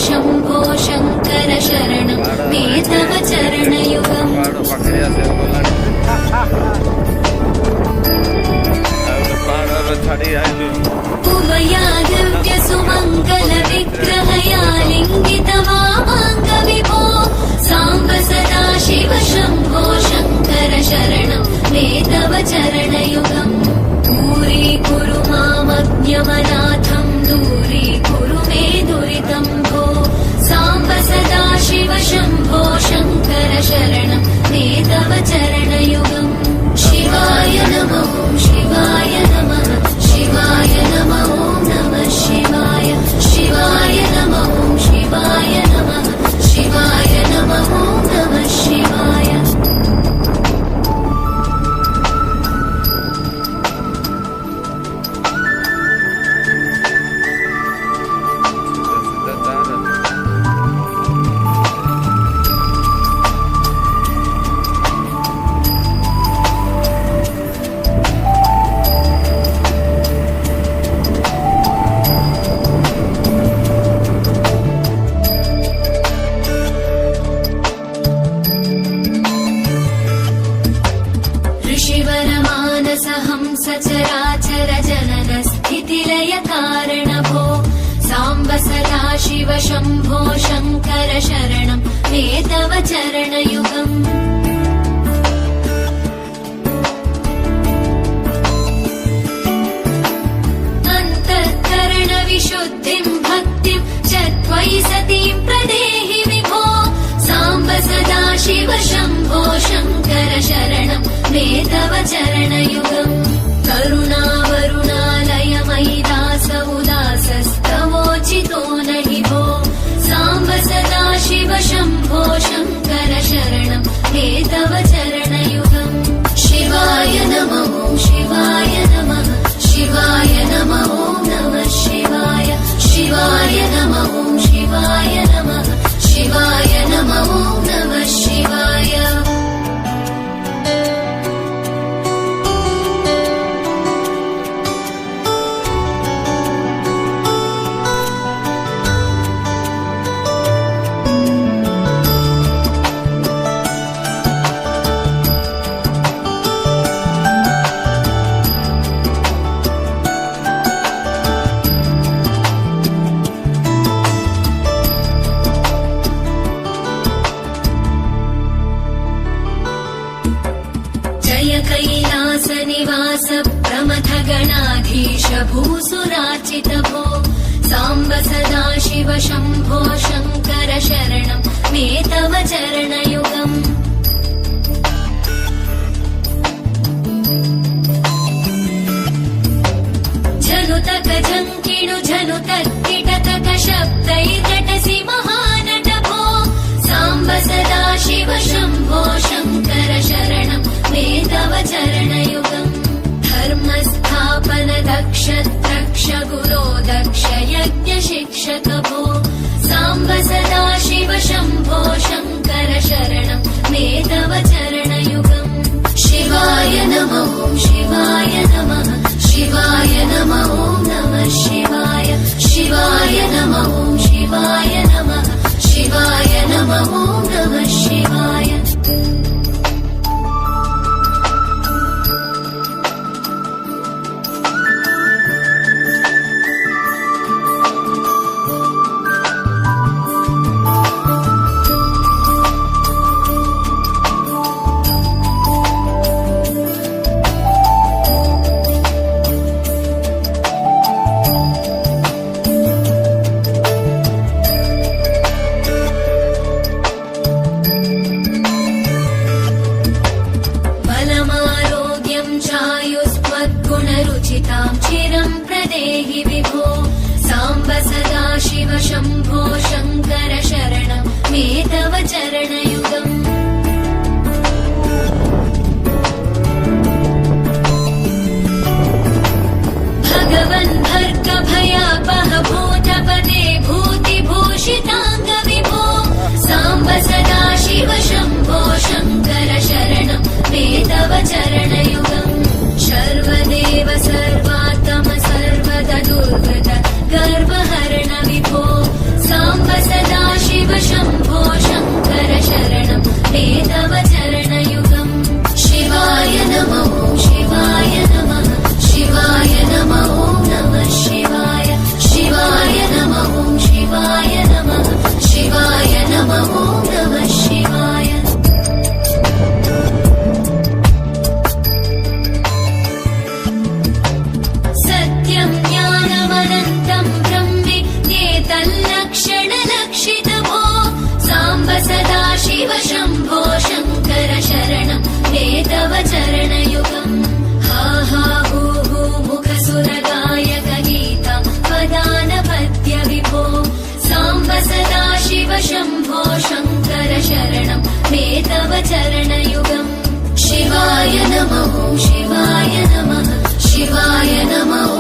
शम्भो शङ्कर शरणं मे तव चरणयुगम् उमया दिव्य सुमङ्गल विग्रहया लिङ्गितवामाङ्गविभो साम्ब सदा शिव शम्भो शङ्कर शरणं मे तव चरणयुगम् दूरीकुरु मामज्ञमनाथं दूरीकुरु मे दुरितं भो साम्ब सदा शिव शम्भो शङ्कर शरणं मे तव चरणयुगम् शिवाय नमः शिवाय नमः शिवाय नमः नमः शिवाय शिवाय नमः शिवाय नमः शिवाय नमः नमः शिवाय सचराचर जनन स्थितिलय कारण भो साम्ब सदा शिव शम्भो शङ्कर शरणं मे तव चरणयुगम् अन्तःकरण विशुद्धिं भक्तिं च त्वयि सतीं प्रदेहि विभो साम्ब सदा शिव शम्भो शङ्कर शरणं मे तव चरणयुगम् करुणावरुणालयमयि दास उदासस्तवोचितो नहि भो साम्ब सदा शिव शम्भो शङ्कर शरणं मे तव चरणयुगम् शिवाय नमः शिवाय नमः शिवाय नमः नमः शिवाय शिवाय नमः शिवाय नमः शिवाय नमः नमः शिवाय कैलास निवास प्रमथ गणाधीश भूसुरार्चित भो साम्ब सदा शिव शम्भो शङ्कर शरणं मे तव चरणयुगम् जनुतक जङ्किणु जनुतक किटतक शब्दैर्नटसि महानट भो साम्ब सदा शिव शम्भो शङ्कर शरणं मे तव चरणयुगम् धर्मस्थापन दक्ष द्रक्ष गुरो दक्ष यज्ञ शिक्षक भो साम्ब सदा शिव शम्भो शङ्कर शरणं शम्भो शङ्कर शरणं मे तव चरणयुगम् भगवन् भर्गभयापह भूतपते भूतिभूषिताङ्ग विभो साम्ब सदा शिव शम्भो शङ्कर शरणं मे तव चरणयुगम् सर्वदेव सर्वात्म सर्वदा दुर्गत गर्वहरण विभो साम्ब सदा शिव शम्भो शङ्कर शरणं मे तव चरणयुगम् शिवाय नमः शिवाय नमः शिवाय नमः नमः शिवाय शिवाय नमः शिवाय नमः शिवाय नमः नमः शिवाय सत्यं ज्ञानमनन्तं ब्रह्मेत्येतल्लक्षणलक्षितभो साम्ब सदा शिव शम्भो शङ्कर शरणं मे तव चरणयुगम् हा हा हू हू मुखसुरगायक गीता वदानपद्य विभो साम्ब सदा शिव शम्भो शङ्कर शरणं मे तव चरणयुगम् शिवाय नमः शिवाय नमः शिवाय नमः